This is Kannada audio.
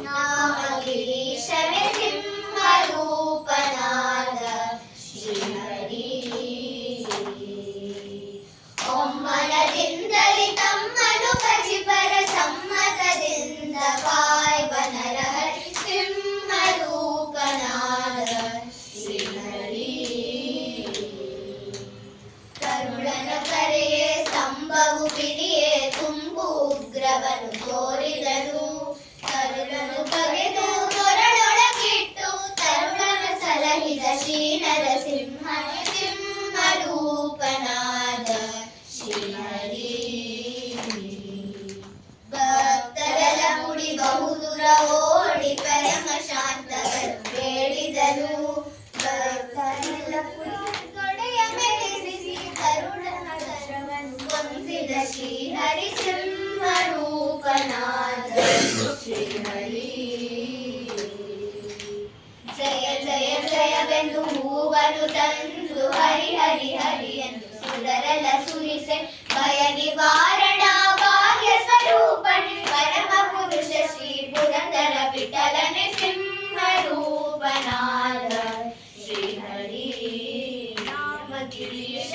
ನಾಮಗಿರೀಶವೇ ಸಿಂಹರೂಪನಾದ ಶ್ರೀಹರಿ. ಒಮ್ಮನದಿಂದಲೇ ತಮ್ಮನು ಕಜಿಪರ ಸಮ್ಮತದಿಂದ ಕಾಯ್ವ ನರಹರಿ ಸಿಂಹರೂಪನಾದ ಶ್ರೀಹರಿ. ಕರುಣನ ಕರೆಯೇ ಸ್ತಂಭವು ಬಿಡಿಯೇ ತುಂಬು ಉಗ್ರವನು ತೋರಿದನು. ಕರುಣನು ಕಗೆದು ಕೊರಳೊಳಗಿಟ್ಟು ತರುಣನ ಸಲಹಿದ ಶ್ರೀ ನರಸಿಂಹ ಸಿಂಹರೂಪನಾದ ಶ್ರೀಹರಿ. ಭಕ್ತರಲ ಮುಡಿ ಬಹುದೂರ ಓಡಿ ಪರಮ ಶಾಂತಗಳು ಬೇಡಿದರು. ಭಕ್ತರೆಲ್ಲ ಕೊಡೆಯ ಮೆರೆಸಿ ಕರುಣನ ಕರವನ್ನು ವಂದಿದ ಶ್ರೀಹರಿ ಸಿಂಹರೂಪನಾದ ಶ್ರೀಹರಿ. ಜಯ ಜಯ ಜಯವೆಂದು ಹೂವನ್ನು ತಂದು ಹರಿ ಹರಿ ಹರಿ ಎಂದು ಸುರರೆಲ್ಲ ಸುರಿಸೆ ಭಯ ನಿವಾರಣ ಭಾಗ್ಯ ಸ್ವರೂಪಣೆ ಪರಮ ಪುರುಷ ಶ್ರೀ ಪುರಂದರ ವಿಠಲನೆ ಸಿಂಹರೂಪನಾದ ಶ್ರೀಹರಿ. ನಾಮಗಿರೀಶ